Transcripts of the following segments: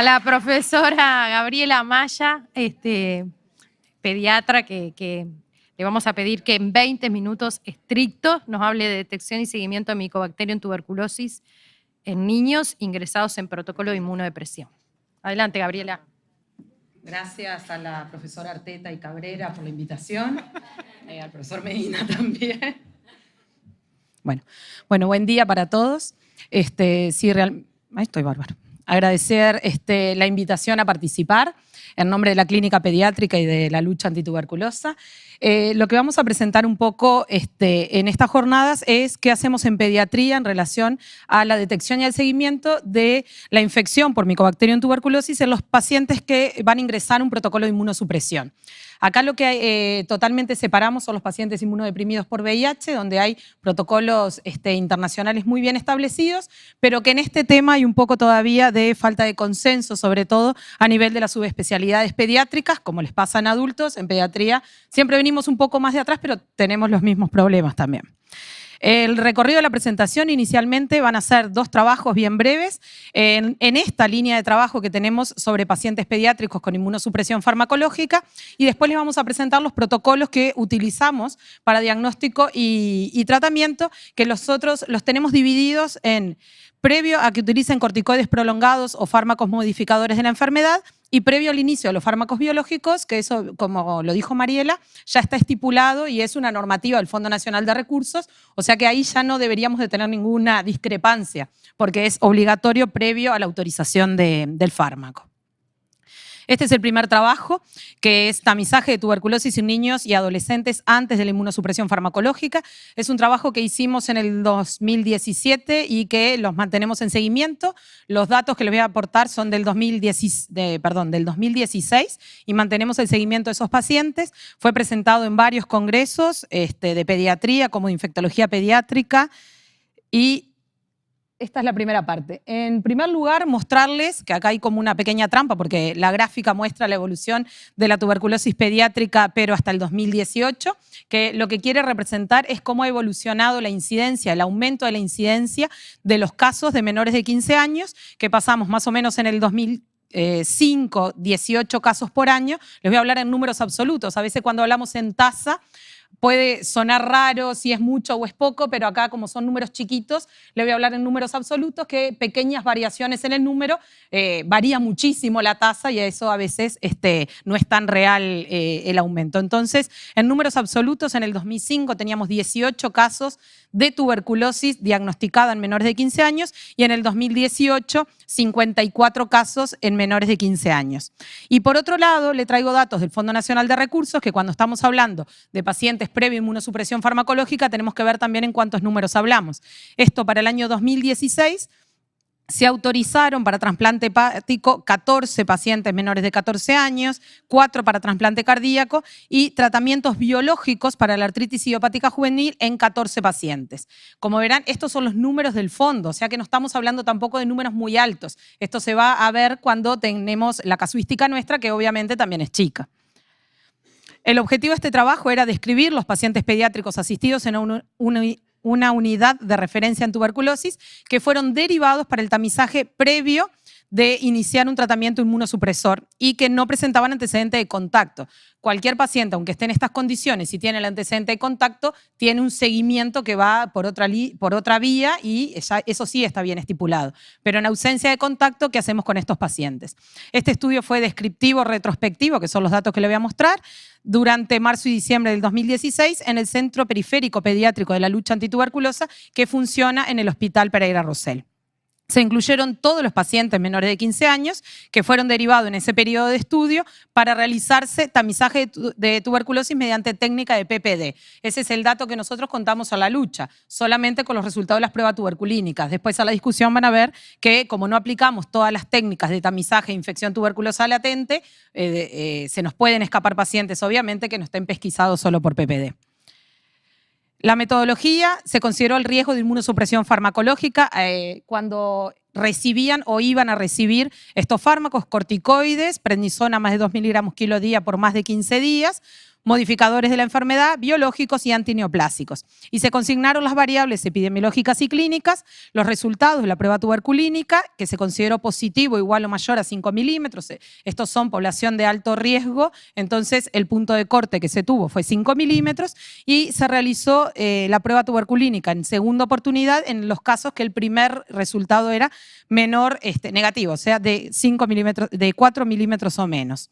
a la profesora Gabriela Maya, pediatra, que le vamos a pedir que en 20 minutos estrictos nos hable de detección y seguimiento de Mycobacterium tuberculosis en niños ingresados en protocolo de inmunodepresión. Adelante, Gabriela. Gracias a la profesora Arteta y Cabrera por la invitación, al profesor Medina también. Bueno, buen día para todos. Ahí estoy bárbaro. Agradecer la invitación a participar en nombre de la Clínica Pediátrica y de la lucha antituberculosa. Lo que vamos a presentar un poco en estas jornadas es qué hacemos en pediatría en relación a la detección y al seguimiento de la infección por Mycobacterium tuberculosis en los pacientes que van a ingresar a un protocolo de inmunosupresión. Acá lo que totalmente separamos son los pacientes inmunodeprimidos por VIH, donde hay protocolos internacionales muy bien establecidos, pero que en este tema hay un poco todavía de falta de consenso, sobre todo a nivel de las subespecialidades pediátricas, como les pasa en adultos. En pediatría siempre venimos un poco más de atrás, pero tenemos los mismos problemas también. El recorrido de la presentación inicialmente van a ser 2 trabajos bien breves en esta línea de trabajo que tenemos sobre pacientes pediátricos con inmunosupresión farmacológica, y después les vamos a presentar los protocolos que utilizamos para diagnóstico y tratamiento, que nosotros los tenemos divididos en previo a que utilicen corticoides prolongados o fármacos modificadores de la enfermedad, y previo al inicio de los fármacos biológicos, que eso, como lo dijo Mariela, ya está estipulado y es una normativa del Fondo Nacional de Recursos, o sea que ahí ya no deberíamos de tener ninguna discrepancia, porque es obligatorio previo a la autorización del fármaco. Este es el primer trabajo, que es tamizaje de tuberculosis en niños y adolescentes antes de la inmunosupresión farmacológica. Es un trabajo que hicimos en el 2017 y que los mantenemos en seguimiento. Los datos que les voy a aportar son del 2016 y mantenemos el seguimiento de esos pacientes. Fue presentado en varios congresos de pediatría, como de infectología pediátrica, y esta es la primera parte. En primer lugar, mostrarles que acá hay como una pequeña trampa, porque la gráfica muestra la evolución de la tuberculosis pediátrica, pero hasta el 2018, que lo que quiere representar es cómo ha evolucionado la incidencia, el aumento de la incidencia de los casos de menores de 15 años, que pasamos más o menos en el 2005, 18 casos por año. Les voy a hablar en números absolutos. A veces cuando hablamos en tasa, puede sonar raro si es mucho o es poco, pero acá, como son números chiquitos, le voy a hablar en números absolutos, que pequeñas variaciones en el número varía muchísimo la tasa, y eso a veces no es tan real el aumento. Entonces, en números absolutos, en el 2005 teníamos 18 casos de tuberculosis diagnosticada en menores de 15 años y en el 2018 54 casos en menores de 15 años. Y por otro lado, le traigo datos del Fondo Nacional de Recursos, que cuando estamos hablando de pacientes previo inmunosupresión farmacológica tenemos que ver también en cuántos números hablamos. Esto para el año 2016 se autorizaron para trasplante hepático 14 pacientes menores de 14 años, 4 para trasplante cardíaco y tratamientos biológicos para la artritis idiopática juvenil en 14 pacientes. Como verán, estos son los números del fondo, o sea que no estamos hablando tampoco de números muy altos. Esto se va a ver cuando tenemos la casuística nuestra, que obviamente también es chica. El objetivo de este trabajo era describir los pacientes pediátricos asistidos en una unidad de referencia en tuberculosis que fueron derivados para el tamizaje previo de iniciar un tratamiento inmunosupresor y que no presentaban antecedente de contacto. Cualquier paciente, aunque esté en estas condiciones y tiene el antecedente de contacto, tiene un seguimiento que va por otra vía y eso sí está bien estipulado. Pero en ausencia de contacto, ¿qué hacemos con estos pacientes? Este estudio fue descriptivo retrospectivo, que son los datos que le voy a mostrar, durante marzo y diciembre del 2016 en el Centro Periférico Pediátrico de la Lucha Antituberculosa, que funciona en el Hospital Pereira Rosell. Se incluyeron todos los pacientes menores de 15 años que fueron derivados en ese periodo de estudio para realizarse tamizaje de tuberculosis mediante técnica de PPD. Ese es el dato que nosotros contamos a la lucha, solamente con los resultados de las pruebas tuberculínicas. Después a la discusión van a ver que, como no aplicamos todas las técnicas de tamizaje de infección tuberculosa latente, se nos pueden escapar pacientes, obviamente, que no estén pesquisados solo por PPD. La metodología se consideró el riesgo de inmunosupresión farmacológica cuando recibían o iban a recibir estos fármacos corticoides, prednisona más de 2 miligramos kilo día por más de 15 días, modificadores de la enfermedad, biológicos y antineoplásicos. Y se consignaron las variables epidemiológicas y clínicas, los resultados de la prueba tuberculínica, que se consideró positivo igual o mayor a 5 milímetros. Estos son población de alto riesgo, entonces el punto de corte que se tuvo fue 5 milímetros y se realizó la prueba tuberculínica en segunda oportunidad en los casos que el primer resultado era menor, negativo, o sea, de 4 milímetros o menos.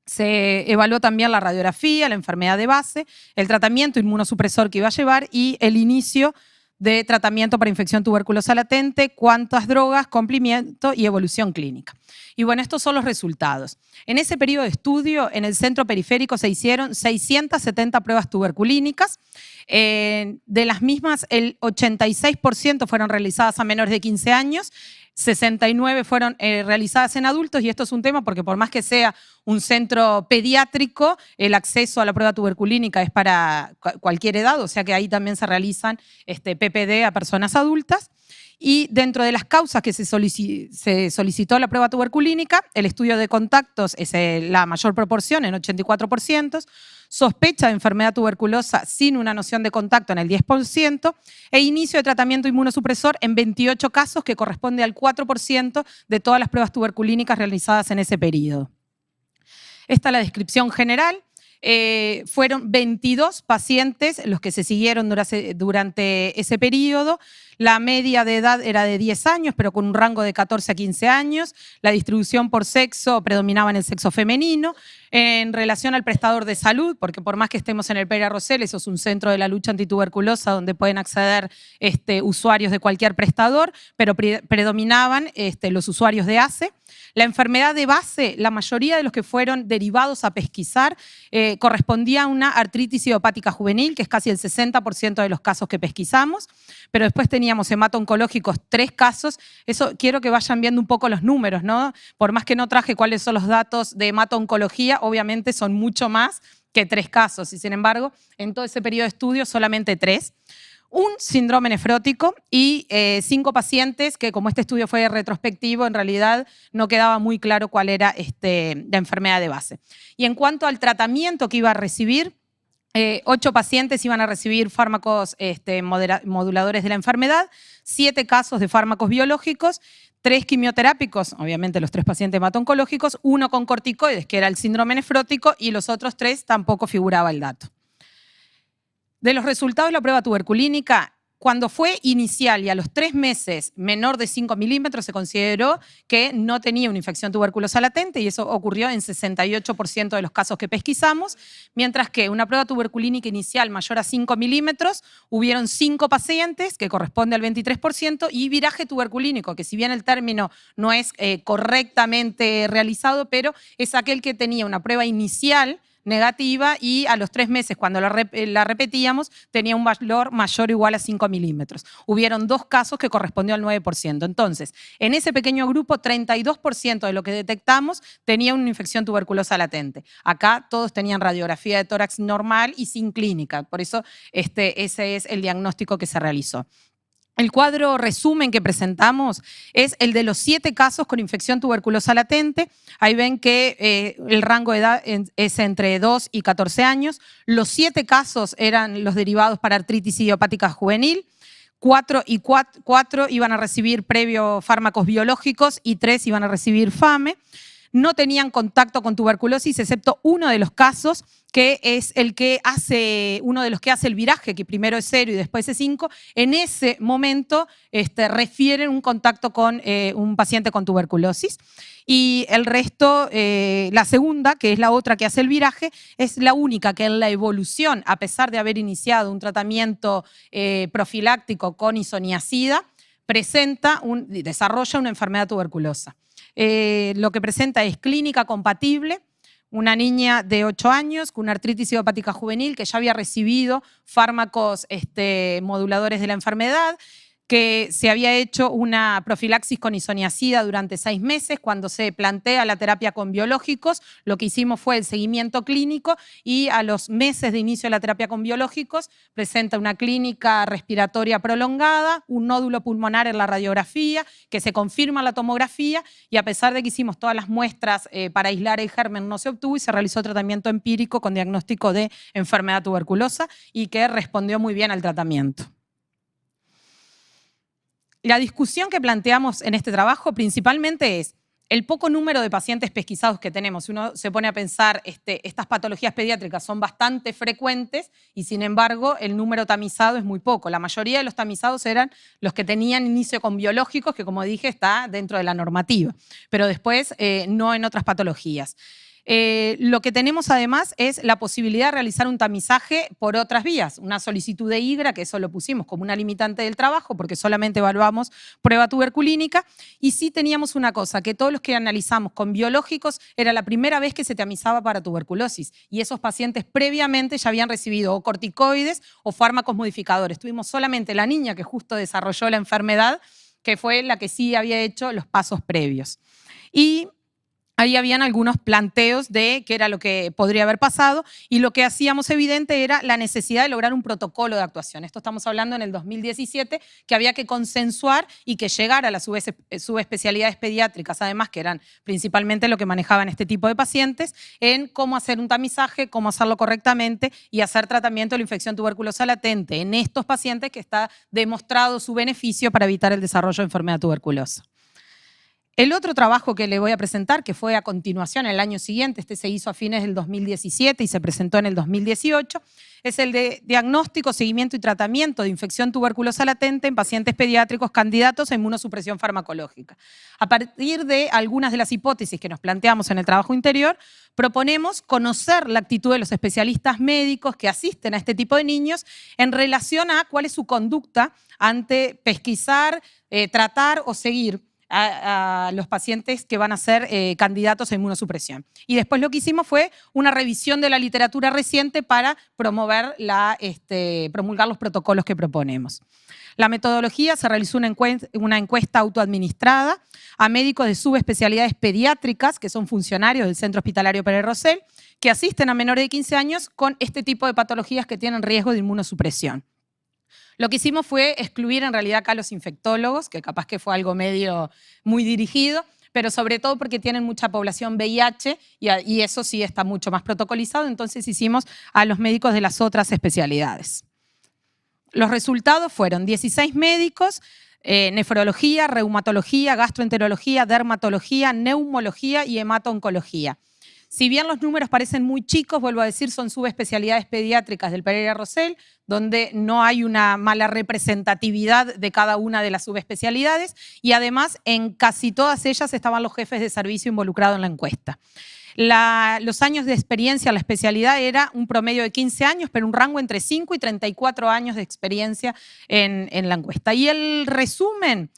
Se evaluó también la radiografía, la enfermedad de base, el tratamiento inmunosupresor que iba a llevar y el inicio de tratamiento para infección tuberculosa latente, cuántas drogas, cumplimiento y evolución clínica. Y bueno, estos son los resultados. En ese periodo de estudio, en el centro periférico se hicieron 670 pruebas tuberculínicas. De las mismas, el 86% fueron realizadas a menores de 15 años, 69 fueron realizadas en adultos, y esto es un tema porque por más que sea un centro pediátrico, el acceso a la prueba tuberculínica es para cualquier edad, o sea que ahí también se realizan PPD a personas adultas. Y dentro de las causas que se solicitó la prueba tuberculínica, el estudio de contactos es la mayor proporción, en 84%, sospecha de enfermedad tuberculosa sin una noción de contacto en el 10%, e inicio de tratamiento inmunosupresor en 28 casos, que corresponde al 4% de todas las pruebas tuberculínicas realizadas en ese periodo. Esta es la descripción general. Fueron 22 pacientes los que se siguieron durante ese periodo. La media de edad era de 10 años, pero con un rango de 14 a 15 años. La distribución por sexo predominaba en el sexo femenino. En relación al prestador de salud, porque por más que estemos en el Pere Arrosel, eso es un centro de la lucha antituberculosa donde pueden acceder usuarios de cualquier prestador, pero predominaban los usuarios de ACE. La enfermedad de base, la mayoría de los que fueron derivados a pesquisar, correspondía a una artritis idiopática juvenil, que es casi el 60% de los casos que pesquisamos, pero después teníamos hemato-oncológicos 3 casos. Eso quiero que vayan viendo un poco los números, ¿no? Por más que no traje cuáles son los datos de hemato-oncología, obviamente son mucho más que 3 casos, y sin embargo, en todo ese periodo de estudio solamente 3. Un síndrome nefrótico y 5 pacientes que, como este estudio fue retrospectivo, en realidad no quedaba muy claro cuál era la enfermedad de base. Y en cuanto al tratamiento que iba a recibir, 8 pacientes iban a recibir fármacos moduladores de la enfermedad, 7 casos de fármacos biológicos, 3 quimioterápicos, obviamente los 3 pacientes hemato-oncológicos, 1 con corticoides, que era el síndrome nefrótico, y los otros 3 tampoco figuraba el dato. De los resultados de la prueba tuberculínica, cuando fue inicial y a los 3 meses menor de 5 milímetros, se consideró que no tenía una infección tuberculosa latente, y eso ocurrió en 68% de los casos que pesquisamos, mientras que una prueba tuberculínica inicial mayor a 5 milímetros, hubieron 5 pacientes, que corresponde al 23%, y viraje tuberculínico, que si bien el término no es correctamente realizado, pero es aquel que tenía una prueba inicial negativa y a los 3 meses, cuando la repetíamos, tenía un valor mayor o igual a 5 milímetros. Hubieron 2 casos que correspondió al 9%. Entonces, en ese pequeño grupo, 32% de lo que detectamos tenía una infección tuberculosa latente. Acá todos tenían radiografía de tórax normal y sin clínica. Por eso ese es el diagnóstico que se realizó. El cuadro resumen que presentamos es el de los 7 casos con infección tuberculosa latente. Ahí ven que el rango de edad es entre 2 y 14 años. Los 7 casos eran los derivados para artritis idiopática juvenil. 4 iban a recibir previo fármacos biológicos y 3 iban a recibir FAME. No tenían contacto con tuberculosis, excepto uno de los casos, que es uno de los que hace el viraje, que primero es 0 y después es 5. En ese momento refieren un contacto con un paciente con tuberculosis. Y el resto, la segunda, que es la otra que hace el viraje, es la única que en la evolución, a pesar de haber iniciado un tratamiento profiláctico con isoniazida, desarrolla una enfermedad tuberculosa. Lo que presenta es clínica compatible, una niña de 8 años con una artritis idiopática juvenil que ya había recibido fármacos moduladores de la enfermedad, que se había hecho una profilaxis con isoniazida durante 6 meses. Cuando se plantea la terapia con biológicos, lo que hicimos fue el seguimiento clínico y a los meses de inicio de la terapia con biológicos presenta una clínica respiratoria prolongada, un nódulo pulmonar en la radiografía, que se confirma en la tomografía y a pesar de que hicimos todas las muestras para aislar el germen no se obtuvo y se realizó tratamiento empírico con diagnóstico de enfermedad tuberculosa y que respondió muy bien al tratamiento. La discusión que planteamos en este trabajo principalmente es el poco número de pacientes pesquisados que tenemos. Uno se pone a pensar, estas patologías pediátricas son bastante frecuentes y sin embargo el número tamizado es muy poco. La mayoría de los tamizados eran los que tenían inicio con biológicos, que como dije está dentro de la normativa, pero después no en otras patologías. Lo que tenemos además es la posibilidad de realizar un tamizaje por otras vías, una solicitud de IGRA, que eso lo pusimos como una limitante del trabajo porque solamente evaluamos prueba tuberculínica, y sí teníamos una cosa, que todos los que analizamos con biológicos era la primera vez que se tamizaba para tuberculosis y esos pacientes previamente ya habían recibido o corticoides o fármacos modificadores. Tuvimos solamente la niña que justo desarrolló la enfermedad, que fue la que sí había hecho los pasos previos. Y ahí habían algunos planteos de qué era lo que podría haber pasado y lo que hacíamos evidente era la necesidad de lograr un protocolo de actuación. Esto estamos hablando en el 2017, que había que consensuar y que llegara a las subespecialidades pediátricas, además que eran principalmente lo que manejaban este tipo de pacientes, en cómo hacer un tamizaje, cómo hacerlo correctamente y hacer tratamiento de la infección tuberculosa latente en estos pacientes que está demostrado su beneficio para evitar el desarrollo de enfermedad tuberculosa. El otro trabajo que le voy a presentar, que fue a continuación el año siguiente, este se hizo a fines del 2017 y se presentó en el 2018, es el de diagnóstico, seguimiento y tratamiento de infección tuberculosa latente en pacientes pediátricos candidatos a inmunosupresión farmacológica. A partir de algunas de las hipótesis que nos planteamos en el trabajo interior, proponemos conocer la actitud de los especialistas médicos que asisten a este tipo de niños en relación a cuál es su conducta ante pesquisar, tratar o seguir a los pacientes que van a ser candidatos a inmunosupresión. Y después lo que hicimos fue una revisión de la literatura reciente para promulgar los protocolos que proponemos. La metodología se realizó una encuesta autoadministrada a médicos de subespecialidades pediátricas, que son funcionarios del Centro Hospitalario Pere Rosell, que asisten a menores de 15 años con este tipo de patologías que tienen riesgo de inmunosupresión. Lo que hicimos fue excluir en realidad acá a los infectólogos, que capaz que fue algo medio muy dirigido, pero sobre todo porque tienen mucha población VIH y eso sí está mucho más protocolizado, entonces hicimos a los médicos de las otras especialidades. Los resultados fueron 16 médicos, nefrología, reumatología, gastroenterología, dermatología, neumología y hemato-oncología. Si bien los números parecen muy chicos, vuelvo a decir, son subespecialidades pediátricas del Pere Rosell, donde no hay una mala representatividad de cada una de las subespecialidades y además en casi todas ellas estaban los jefes de servicio involucrados en la encuesta. Los años de experiencia en la especialidad era un promedio de 15 años, pero un rango entre 5 y 34 años de experiencia en la encuesta. Y el resumen,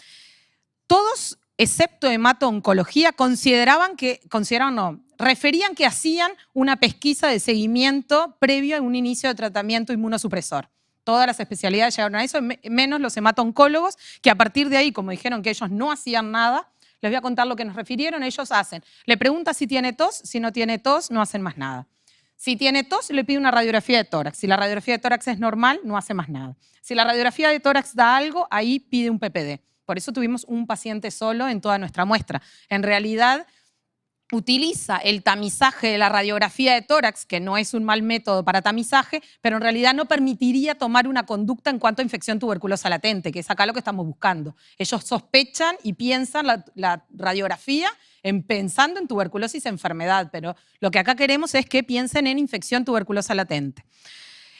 todos excepto hemato-oncología, referían que hacían una pesquisa de seguimiento previo a un inicio de tratamiento inmunosupresor. Todas las especialidades llegaron a eso, menos los hemato-oncólogos, que a partir de ahí, como dijeron que ellos no hacían nada, les voy a contar lo que nos refirieron, ellos hacen. Le preguntan si tiene tos, si no tiene tos, no hacen más nada. Si tiene tos, le pide una radiografía de tórax. Si la radiografía de tórax es normal, no hace más nada. Si la radiografía de tórax da algo, ahí pide un PPD. Por eso tuvimos un paciente solo en toda nuestra muestra. En realidad, utiliza el tamizaje de la radiografía de tórax, que no es un mal método para tamizaje, pero en realidad no permitiría tomar una conducta en cuanto a infección tuberculosa latente, que es acá lo que estamos buscando. Ellos sospechan y piensan la radiografía pensando en tuberculosis enfermedad, pero lo que acá queremos es que piensen en infección tuberculosa latente.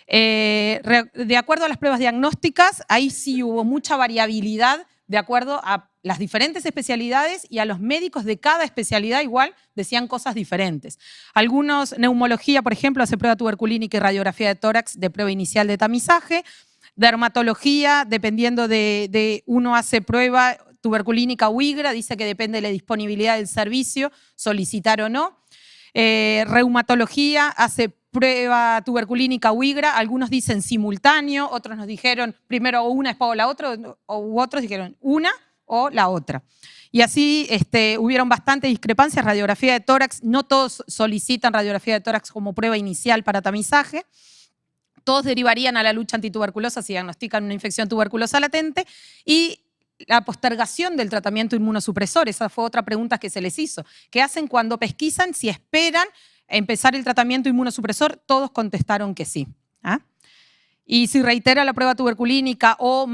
De acuerdo a las pruebas diagnósticas, ahí sí hubo mucha variabilidad de acuerdo a las diferentes especialidades y a los médicos de cada especialidad igual decían cosas diferentes. Algunos, neumología, por ejemplo, hace prueba tuberculínica y radiografía de tórax de prueba inicial de tamizaje. Dermatología, dependiendo de uno hace prueba tuberculínica o IGRA, dice que depende de la disponibilidad del servicio, solicitar o no. Reumatología hace prueba tuberculínica o IGRA, algunos dicen simultáneo, otros nos dijeron primero una, después la otra, u otros dijeron una o la otra. Y así hubieron bastantes discrepancias. Radiografía de tórax, no todos solicitan radiografía de tórax como prueba inicial para tamizaje. Todos derivarían a la lucha antituberculosa si diagnostican una infección tuberculosa latente. Y la postergación del tratamiento inmunosupresor, esa fue otra pregunta que se les hizo. ¿Qué hacen cuando pesquisan? Si esperan empezar el tratamiento inmunosupresor, todos contestaron que sí. ¿Ah? Y si reitera la prueba tuberculínica o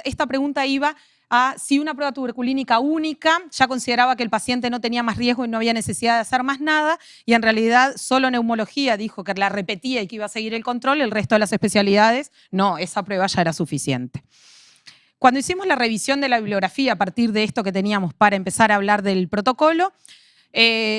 esta pregunta iba a si una prueba tuberculínica única ya consideraba que el paciente no tenía más riesgo y no había necesidad de hacer más nada, y en realidad solo neumología dijo que la repetía y que iba a seguir el control, el resto de las especialidades no, esa prueba ya era suficiente. Cuando hicimos la revisión de la bibliografía a partir de esto que teníamos para empezar a hablar del protocolo,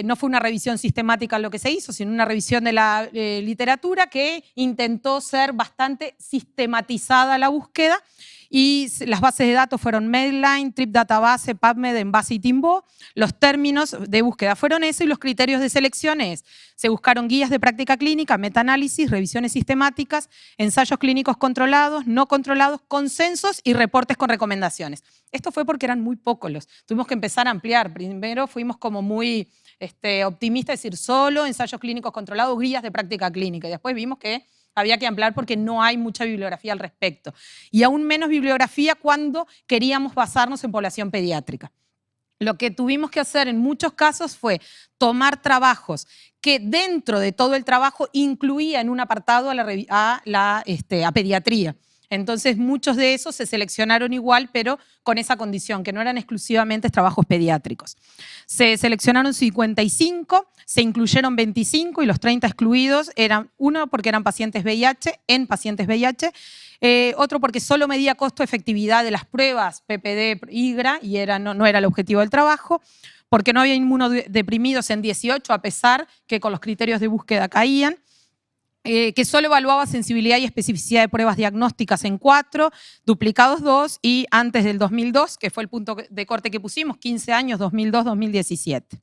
no fue una revisión sistemática lo que se hizo, sino una revisión de la literatura que intentó ser bastante sistematizada la búsqueda, y las bases de datos fueron Medline, Trip Database, PubMed, Embase y Timbo. Los términos de búsqueda fueron esos y los criterios de selección se buscaron guías de práctica clínica, metaanálisis, revisiones sistemáticas, ensayos clínicos controlados, no controlados, consensos y reportes con recomendaciones. Esto fue porque eran muy pocos tuvimos que empezar a ampliar. Primero fuimos como muy optimistas, es decir, solo ensayos clínicos controlados, guías de práctica clínica. Y después vimos que había que ampliar porque no hay mucha bibliografía al respecto. Y aún menos bibliografía cuando queríamos basarnos en población pediátrica. Lo que tuvimos que hacer en muchos casos fue tomar trabajos que dentro de todo el trabajo incluía en un apartado a pediatría. Entonces muchos de esos se seleccionaron igual, pero con esa condición, que no eran exclusivamente trabajos pediátricos. Se seleccionaron 55, se incluyeron 25 y los 30 excluidos eran uno porque eran pacientes VIH, otro porque solo medía costo-efectividad de las pruebas PPD, IGRA y no era el objetivo del trabajo, porque no había inmunodeprimidos en 18 a pesar que con los criterios de búsqueda caían. Que solo evaluaba sensibilidad y especificidad de pruebas diagnósticas en 4, duplicados 2 y antes del 2002, que fue el punto de corte que pusimos, 15 años, 2002-2017.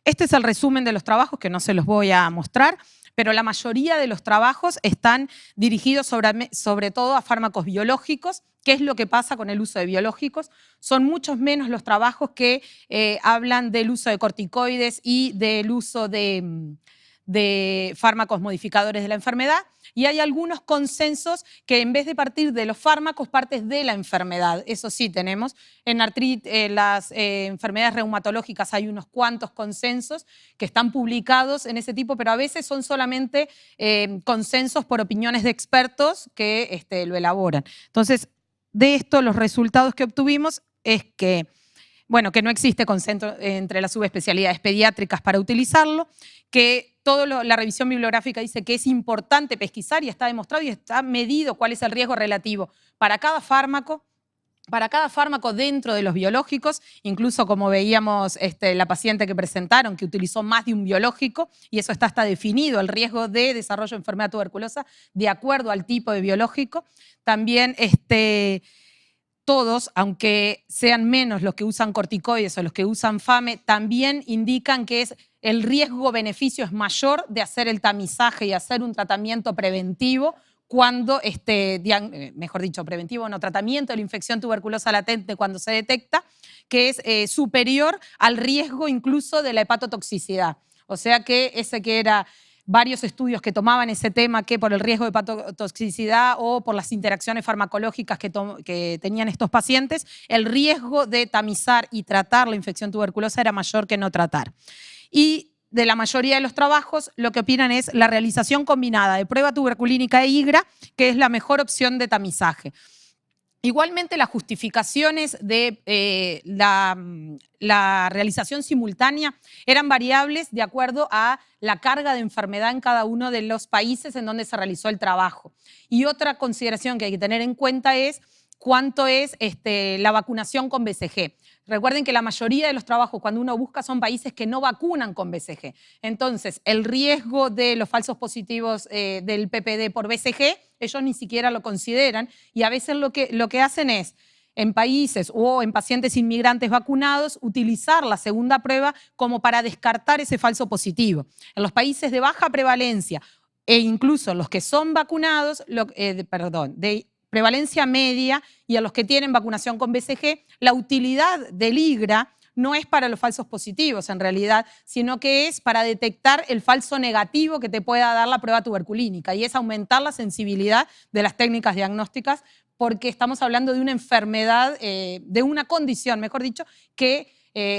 Este es el resumen de los trabajos, que no se los voy a mostrar, pero la mayoría de los trabajos están dirigidos sobre todo a fármacos biológicos. ¿Qué es lo que pasa con el uso de biológicos? Son muchos menos los trabajos que hablan del uso de corticoides y del uso de fármacos modificadores de la enfermedad, y hay algunos consensos que en vez de partir de los fármacos, partes de la enfermedad. Eso sí tenemos. En las enfermedades reumatológicas hay unos cuantos consensos que están publicados en ese tipo, pero a veces son solamente consensos por opiniones de expertos que lo elaboran. Entonces, de esto los resultados que obtuvimos es que que no existe consenso entre las subespecialidades pediátricas para utilizarlo, que toda la revisión bibliográfica dice que es importante pesquisar y está demostrado y está medido cuál es el riesgo relativo para cada fármaco dentro de los biológicos, incluso como veíamos la paciente que presentaron que utilizó más de un biológico, y eso está hasta definido, el riesgo de desarrollo de enfermedad tuberculosa de acuerdo al tipo de biológico. También todos, aunque sean menos los que usan corticoides o los que usan FAME, también indican que el riesgo-beneficio es mayor de hacer el tamizaje y hacer un tratamiento preventivo cuando, mejor dicho, preventivo, no, tratamiento de la infección tuberculosa latente cuando se detecta, que es superior al riesgo incluso de la hepatotoxicidad. O sea que ese que era varios estudios que tomaban ese tema, que por el riesgo de hepatotoxicidad o por las interacciones farmacológicas que tenían estos pacientes, el riesgo de tamizar y tratar la infección tuberculosa era mayor que no tratar. Y de la mayoría de los trabajos, lo que opinan es la realización combinada de prueba tuberculínica e IGRA, que es la mejor opción de tamizaje. Igualmente, las justificaciones de la realización simultánea eran variables de acuerdo a la carga de enfermedad en cada uno de los países en donde se realizó el trabajo. Y otra consideración que hay que tener en cuenta es cuánto es la vacunación con BCG. Recuerden que la mayoría de los trabajos, cuando uno busca, son países que no vacunan con BCG. Entonces, el riesgo de los falsos positivos del PPD por BCG, ellos ni siquiera lo consideran, y a veces lo que hacen es, en países o en pacientes inmigrantes vacunados, utilizar la segunda prueba como para descartar ese falso positivo. En los países de baja prevalencia e incluso los que son vacunados, de prevalencia media y a los que tienen vacunación con BCG, la utilidad del IGRA no es para los falsos positivos en realidad, sino que es para detectar el falso negativo que te pueda dar la prueba tuberculínica, y es aumentar la sensibilidad de las técnicas diagnósticas, porque estamos hablando de una enfermedad, de una condición, mejor dicho, que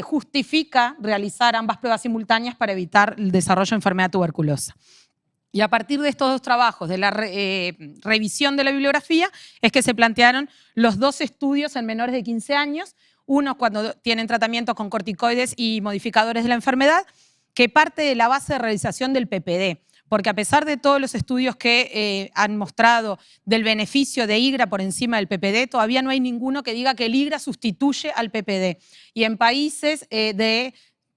justifica realizar ambas pruebas simultáneas para evitar el desarrollo de enfermedad tuberculosa. Y a partir de estos dos trabajos, de la revisión de la bibliografía, es que se plantearon los dos estudios en menores de 15 años, uno cuando tienen tratamientos con corticoides y modificadores de la enfermedad, que parte de la base de realización del PPD, porque a pesar de todos los estudios que han mostrado del beneficio de IGRA por encima del PPD, todavía no hay ninguno que diga que el IGRA sustituye al PPD. Y en países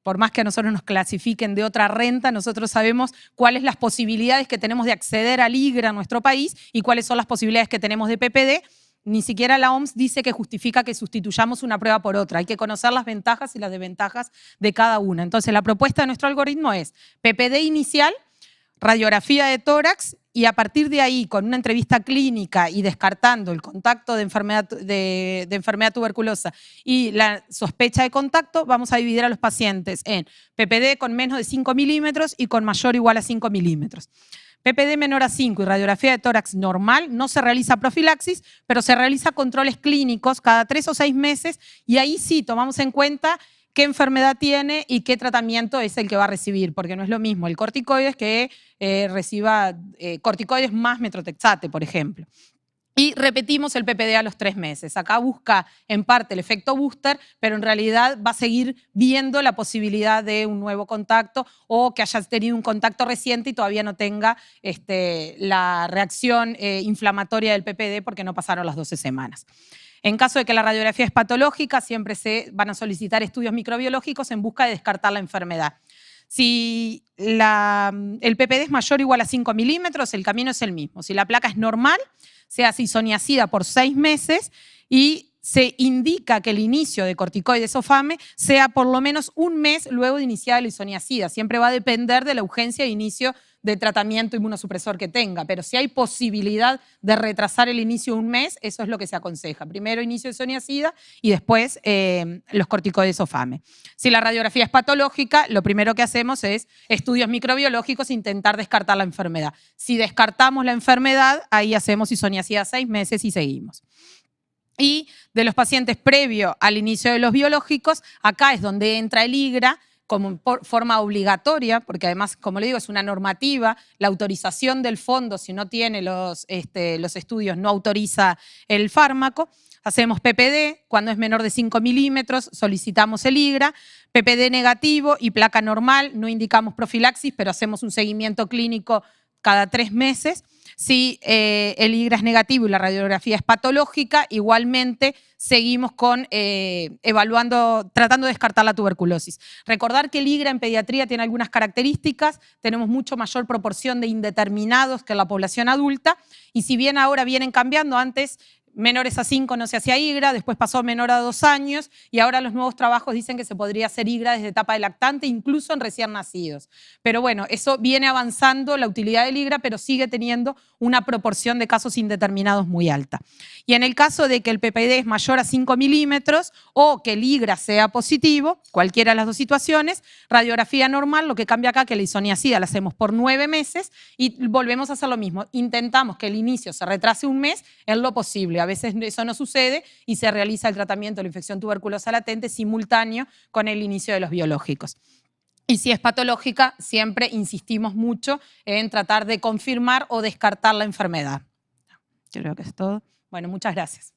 por más que a nosotros nos clasifiquen de otra renta, nosotros sabemos cuáles las posibilidades que tenemos de acceder al IGRA en nuestro país y cuáles son las posibilidades que tenemos de PPD. Ni siquiera la OMS dice que justifica que sustituyamos una prueba por otra. Hay que conocer las ventajas y las desventajas de cada una. Entonces, la propuesta de nuestro algoritmo es PPD inicial, radiografía de tórax, y a partir de ahí, con una entrevista clínica y descartando el contacto de enfermedad tuberculosa y la sospecha de contacto, vamos a dividir a los pacientes en PPD con menos de 5 milímetros y con mayor o igual a 5 milímetros. PPD menor a 5 y radiografía de tórax normal, no se realiza profilaxis, pero se realiza controles clínicos cada 3 o 6 meses, y ahí sí tomamos en cuenta qué enfermedad tiene y qué tratamiento es el que va a recibir, porque no es lo mismo el corticoides que reciba corticoides más metrotexate, por ejemplo. Y repetimos el PPD a los 3 meses. Acá busca en parte el efecto booster, pero en realidad va a seguir viendo la posibilidad de un nuevo contacto o que hayas tenido un contacto reciente y todavía no tenga la reacción inflamatoria del PPD porque no pasaron las 12 semanas. En caso de que la radiografía es patológica, siempre se van a solicitar estudios microbiológicos en busca de descartar la enfermedad. Si el PPD es mayor o igual a 5 milímetros, el camino es el mismo. Si la placa es normal, se hace isoniazida por 6 meses y se indica que el inicio de corticoides o FAME sea por lo menos un mes luego de iniciada la isoniazida. Siempre va a depender de la urgencia de inicio de tratamiento inmunosupresor que tenga, pero si hay posibilidad de retrasar el inicio un mes, eso es lo que se aconseja. Primero inicio de isoniazida y después los corticoides o FAME. Si la radiografía es patológica, lo primero que hacemos es estudios microbiológicos e intentar descartar la enfermedad. Si descartamos la enfermedad, ahí hacemos isoniazida 6 meses y seguimos. Y de los pacientes previo al inicio de los biológicos, acá es donde entra el IGRA como forma obligatoria, porque además, como le digo, es una normativa, la autorización del fondo, si no tiene los estudios, no autoriza el fármaco. Hacemos PPD, cuando es menor de 5 milímetros, solicitamos el IGRA, PPD negativo y placa normal, no indicamos profilaxis, pero hacemos un seguimiento clínico cada 3 meses. Si el IGRA es negativo y la radiografía es patológica, igualmente seguimos con tratando de descartar la tuberculosis. Recordar que el IGRA en pediatría tiene algunas características, tenemos mucho mayor proporción de indeterminados que en la población adulta, y si bien ahora vienen cambiando, antes menores a 5 no se hacía IGRA, después pasó menor a 2 años y ahora los nuevos trabajos dicen que se podría hacer IGRA desde etapa de lactante, incluso en recién nacidos. Pero bueno, eso viene avanzando la utilidad del IGRA, pero sigue teniendo una proporción de casos indeterminados muy alta. Y en el caso de que el PPD es mayor a 5 milímetros o que el IGRA sea positivo, cualquiera de las dos situaciones, radiografía normal, lo que cambia acá que la isoniazida la hacemos por 9 meses y volvemos a hacer lo mismo. Intentamos que el inicio se retrase un mes en lo posible. A veces eso no sucede y se realiza el tratamiento de la infección tuberculosa latente simultáneo con el inicio de los biológicos. Y si es patológica, siempre insistimos mucho en tratar de confirmar o descartar la enfermedad. Yo creo que es todo. Bueno, muchas gracias.